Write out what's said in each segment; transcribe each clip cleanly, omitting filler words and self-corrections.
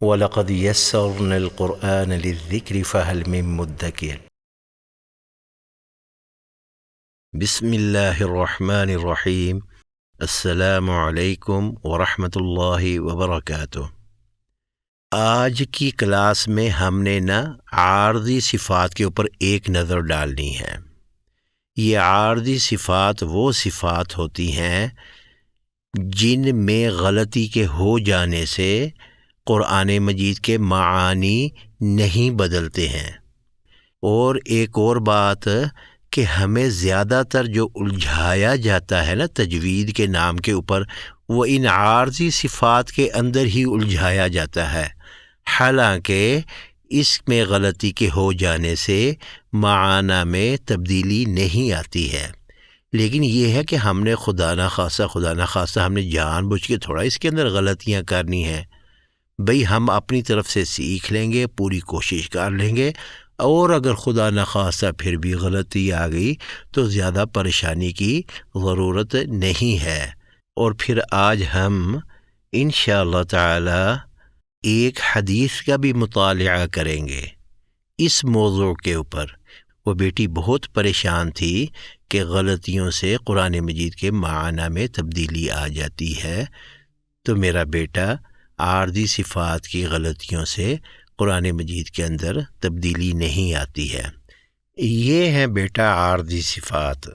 وَلَقَدْ يَسَّرْنَا الْقُرْآنَ لِلذِّكْرِ فَهَلْ مِن مُّدَّكِرٍ بسم اللہ الرحمن الرحیم۔ السلام علیکم ورحمۃ اللہ وبرکاتہ۔ آج کی کلاس میں ہم نے عارضی صفات کے اوپر ایک نظر ڈالنی ہے۔ یہ عارضی صفات وہ صفات ہوتی ہیں جن میں غلطی کے ہو جانے سے قرآن مجید کے معانی نہیں بدلتے ہیں۔ اور ایک اور بات کہ ہمیں زیادہ تر جو الجھایا جاتا ہے تجوید کے نام کے اوپر، وہ ان عارضی صفات کے اندر ہی الجھایا جاتا ہے، حالانکہ اس میں غلطی کے ہو جانے سے معنی میں تبدیلی نہیں آتی ہے۔ لیکن یہ ہے کہ ہم نے خدا نخواستہ ہم نے جان بوجھ کے تھوڑا اس کے اندر غلطیاں کرنی ہیں۔ بھئی ہم اپنی طرف سے سیکھ لیں گے، پوری کوشش کر لیں گے، اور اگر خدا نخواستہ پھر بھی غلطی آ گئی تو زیادہ پریشانی کی ضرورت نہیں ہے۔ اور پھر آج ہم انشاءاللہ تعالی ایک حدیث کا بھی مطالعہ کریں گے اس موضوع کے اوپر۔ وہ بیٹی بہت پریشان تھی کہ غلطیوں سے قرآن مجید کے معنی میں تبدیلی آ جاتی ہے، تو میرا بیٹا عارضی صفات کی غلطیوں سے قرآن مجید کے اندر تبدیلی نہیں آتی ہے۔ یہ ہے بیٹا عارضی صفات۔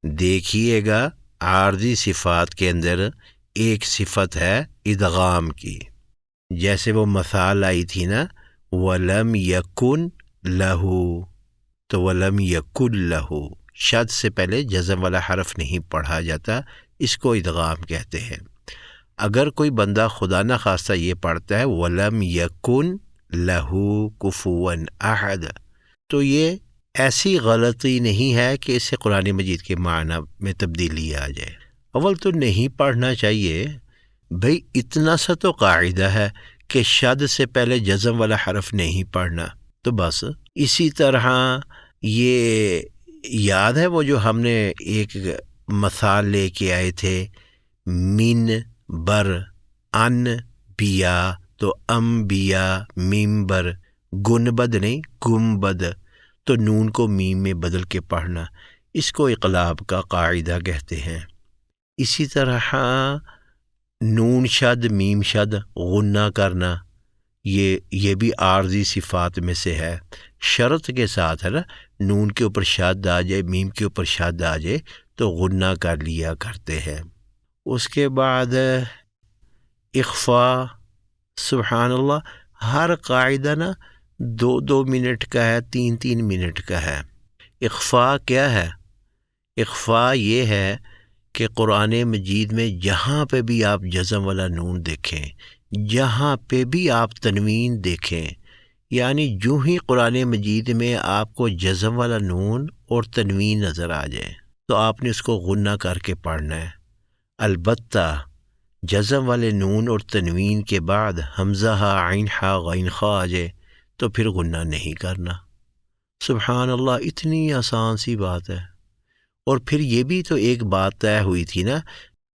دیکھیے گا، عارضی صفات کے اندر ایک صفت ہے ادغام کی، جیسے وہ مثال آئی تھی وَلَمْ يَكُنْ لَهُ، تو وَلَمْ يَكُنْ لَهُ شد سے پہلے جزم والا حرف نہیں پڑھا جاتا، اس کو ادغام کہتے ہیں۔ اگر کوئی بندہ خدا نخواستہ یہ پڑھتا ہے وَلَمْ يَكُنْ لَهُ كُفُوًا أَحَدٌ، تو یہ ایسی غلطی نہیں ہے کہ اس سے قرآن مجید کے معنی میں تبدیلی آ جائے۔ اول تو نہیں پڑھنا چاہیے، بھئی اتنا سا تو قاعدہ ہے کہ شد سے پہلے جزم والا حرف نہیں پڑھنا، تو بس۔ اسی طرح یہ یاد ہے وہ جو ہم نے ایک مثال لے کے آئے تھے، من بر ان بیا، تو انبیا ممبر، گنبد نہیں گنبد، تو نون کو میم میں بدل کے پڑھنا، اس کو اقلاب کا قاعدہ کہتے ہیں۔ اسی طرح نون شد میم شد غنہ کرنا، یہ بھی عارضی صفات میں سے ہے، شرط کے ساتھ ہے نون کے اوپر شد آ جائے، میم کے اوپر شد آ جائے تو غنہ کر لیا کرتے ہیں۔ اس کے بعد اخفا، سبحان اللہ، ہر قاعدہ 2 منٹ کا ہے، 3 منٹ کا ہے۔ اخفا کیا ہے؟ اخفا یہ ہے کہ قرآن مجید میں جہاں پہ بھی آپ جزم والا نون دیکھیں، جہاں پہ بھی آپ تنوین دیکھیں، یعنی جو ہی قرآن مجید میں آپ کو جزم والا نون اور تنوین نظر آ جائے تو آپ نے اس کو غنہ کر کے پڑھنا ہے۔ البتہ جزم والے نون اور تنوین کے بعد حمزہ عین ہا غین خا آ جائے تو پھر غنہ نہیں کرنا۔ سبحان اللہ، اتنی آسان سی بات ہے۔ اور پھر یہ بھی تو ایک بات طے ہوئی تھی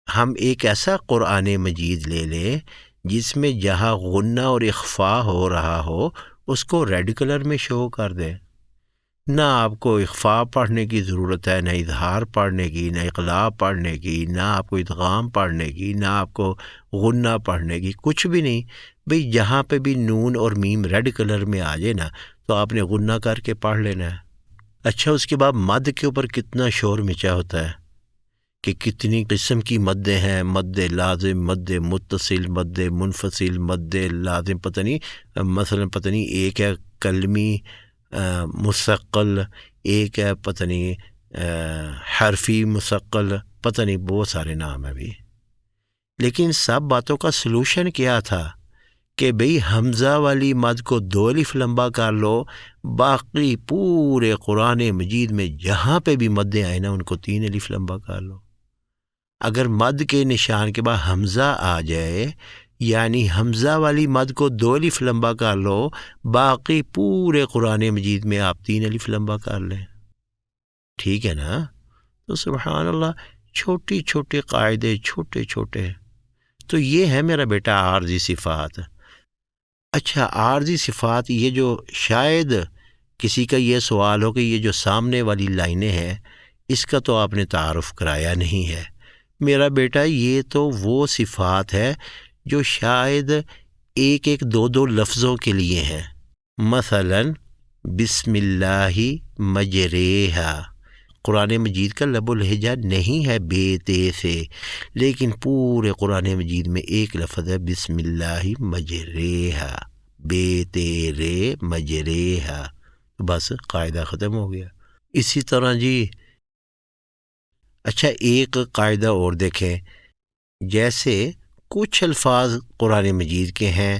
ہم ایک ایسا قرآن مجید لے لیں جس میں جہاں غنہ اور اخفا ہو رہا ہو اس کو ریڈ کلر میں شو کر دیں، نہ آپ کو اخفا پڑھنے کی ضرورت ہے، نہ اظہار پڑھنے کی، نہ اقلاب پڑھنے کی، نہ آپ کو ادغام پڑھنے کی، نہ آپ کو غنہ پڑھنے کی، کچھ بھی نہیں۔ بھئی جہاں پہ بھی نون اور میم ریڈ کلر میں آ جائے تو آپ نے غنہ کر کے پڑھ لینا ہے۔ اچھا، اس کے بعد مد کے اوپر کتنا شور مچا ہوتا ہے کہ کتنی قسم کی مدیں ہیں، مد لازم، مد متصل، مد منفصل، مد لازم، پتہ نہیں، مثلا پتہ نہیں ایک ہے کلمی مستقل، ایک ہے پتہ نہیں حرفی مستقل، پتہ نہیں بہت سارے نام ہیں بھی۔ لیکن سب باتوں کا سلوشن کیا تھا کہ بھئی حمزہ والی مد کو 2 الف لمبا کر لو، باقی پورے قرآن مجید میں جہاں پہ بھی مدیں آئے ان کو 3 الف لمبا کر لو۔ اگر مد کے نشان کے بعد حمزہ آ جائے، یعنی حمزہ والی مد کو 2 الف لمبا کر لو، باقی پورے قرآن مجید میں آپ 3 الف لمبا کر لیں، ٹھیک ہے نا؟ تو سبحان اللہ، چھوٹی چھوٹے قاعدے، چھوٹے چھوٹے۔ تو یہ ہے میرا بیٹا عارضی صفات۔ اچھا، عارضی صفات، یہ جو شاید کسی کا یہ سوال ہو کہ یہ جو سامنے والی لائنیں ہیں اس کا تو آپ نے تعارف کرایا نہیں ہے۔ میرا بیٹا، یہ تو وہ صفات ہے جو شاید ایک ایک دو دو لفظوں کے لیے ہیں۔ مثلا بسم اللہ مجریہا، قرآن مجید کا لب و لہجہ نہیں ہے بے تے سے، لیکن پورے قرآن مجید میں ایک لفظ ہے بسم اللہ مجریہا، بے تیرے مجریہا، بس قاعدہ ختم ہو گیا۔ اسی طرح جی، اچھا ایک قاعدہ اور دیکھیں، جیسے کچھ الفاظ قرآن مجید کے ہیں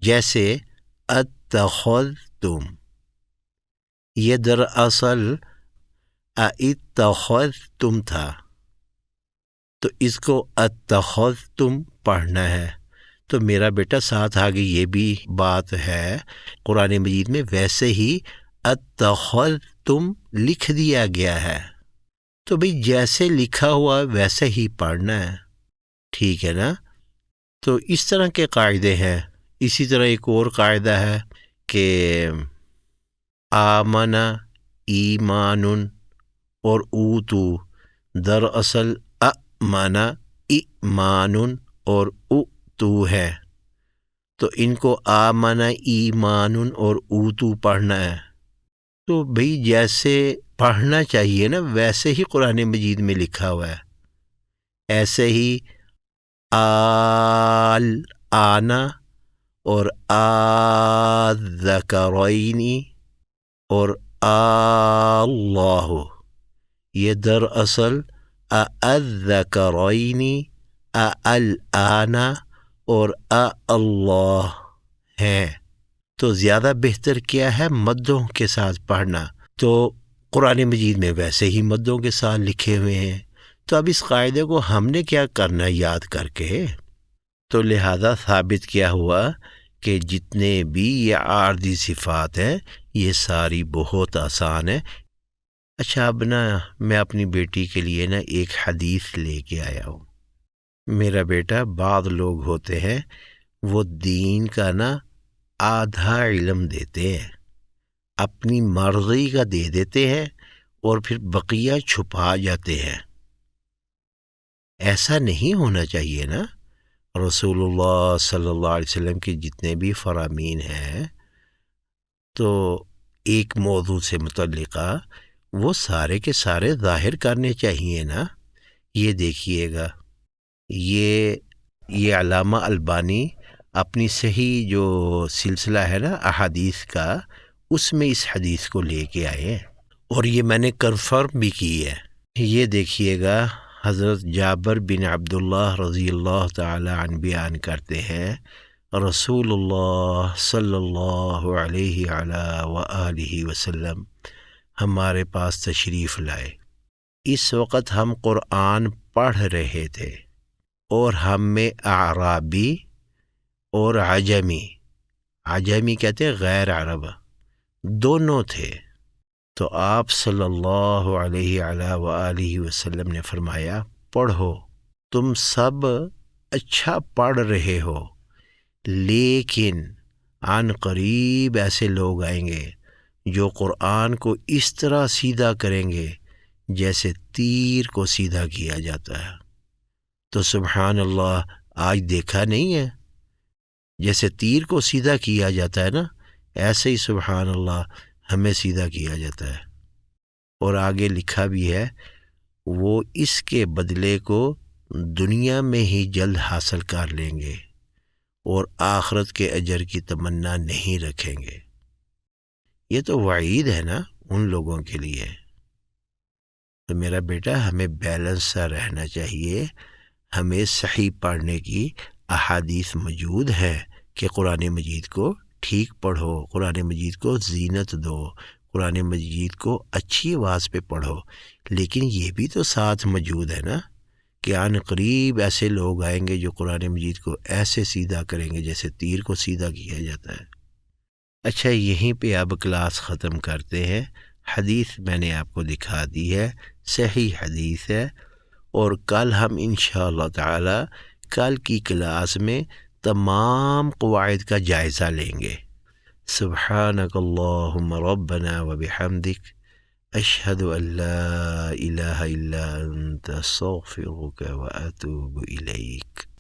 جیسے اتخذتم، یہ دراصل اتخذتم تھا، تو اس کو اتخذتم پڑھنا ہے۔ تو میرا بیٹا ساتھ آگے یہ بھی بات ہے، قرآن مجید میں ویسے ہی اتخذتم لکھ دیا گیا ہے، تو بھئی جیسے لکھا ہوا ویسے ہی پڑھنا ہے، ٹھیک ہے نا؟ تو اس طرح کے قاعدے ہیں۔ اسی طرح ایک اور قاعدہ ہے کہ آمن ایمان اور اوتو، دراصل امن ایمان اور اوتو ہے، تو ان کو آمن ایمان اور اوتو پڑھنا ہے۔ تو بھئی جیسے پڑھنا چاہیے نا ویسے ہی قرآن مجید میں لکھا ہوا ہے، ایسے ہی آل آنا اور الذکرین اور اللہ، یہ دراصل الذکرین الآن اور اللہ ہیں۔ تو زیادہ بہتر کیا ہے؟ مدوں کے ساتھ پڑھنا، تو قرآن مجید میں ویسے ہی مدوں کے ساتھ لکھے ہوئے ہیں۔ تو اب اس قاعدے کو ہم نے کیا کرنا یاد کر کے؟ تو لہذا ثابت کیا ہوا کہ جتنے بھی یہ عارضی صفات ہیں یہ ساری بہت آسان ہے۔ اچھا اب نا میں اپنی بیٹی کے لیے نا ایک حدیث لے کے آیا ہوں۔ میرا بیٹا، بعض لوگ ہوتے ہیں وہ دین کا نا آدھا علم دیتے ہیں، اپنی مرضی کا دے دیتے ہیں اور پھر بقیہ چھپا جاتے ہیں۔ ایسا نہیں ہونا چاہیے نا۔ رسول اللہ صلی اللہ علیہ وسلم کے جتنے بھی فرامین ہیں تو ایک موضوع سے متعلقہ وہ سارے کے سارے ظاہر کرنے چاہیے نا۔ یہ دیکھیے گا، یہ علامہ البانی اپنی صحیح جو سلسلہ ہے نا احادیث کا، اس میں اس حدیث کو لے کے آئے ہیں اور یہ میں نے کنفرم بھی کی ہے۔ یہ دیکھیے گا، حضرت جابر بن عبداللہ رضی اللہ تعالی عنہ بیان کرتے ہیں، رسول اللہ صلی اللہ علیہ وآلہ وسلم ہمارے پاس تشریف لائے۔ اس وقت ہم قرآن پڑھ رہے تھے اور ہم میں اعرابی اور عجمی کہتے ہیں غیر عرب، دونوں تھے۔ تو آپ صلی اللہ علیہ وآلہ وسلم نے فرمایا، پڑھو، تم سب اچھا پڑھ رہے ہو، لیکن عن قریب ایسے لوگ آئیں گے جو قرآن کو اس طرح سیدھا کریں گے جیسے تیر کو سیدھا کیا جاتا ہے۔ تو سبحان اللہ، آج دیکھا نہیں ہے جیسے تیر کو سیدھا کیا جاتا ہے نا، ایسے ہی سبحان اللہ ہمیں سیدھا کیا جاتا ہے۔ اور آگے لکھا بھی ہے، وہ اس کے بدلے کو دنیا میں ہی جلد حاصل کر لیں گے اور آخرت کے اجر کی تمنا نہیں رکھیں گے۔ یہ تو وعید ہے نا ان لوگوں کے لیے۔ تو میرا بیٹا، ہمیں بیلنس سا رہنا چاہیے، ہمیں صحیح پڑھنے کی احادیث موجود ہے کہ قرآن مجید کو ٹھیک پڑھو، قرآن مجید کو زینت دو، قرآن مجید کو اچھی آواز پہ پڑھو، لیکن یہ بھی تو ساتھ موجود ہے نا کہ عن قریب ایسے لوگ آئیں گے جو قرآن مجید کو ایسے سیدھا کریں گے جیسے تیر کو سیدھا کیا جاتا ہے۔ اچھا، یہیں پہ اب کلاس ختم کرتے ہیں۔ حدیث میں نے آپ کو دکھا دی ہے، صحیح حدیث ہے، اور کل ہم انشاءاللہ تعالی کل کی کلاس میں تمام قواعد کا جائزہ لیں گے۔ سبحانک اللہم ربنا وبحمدک اشہد ان لا الہ الا انت استغفرک واتوب الیک۔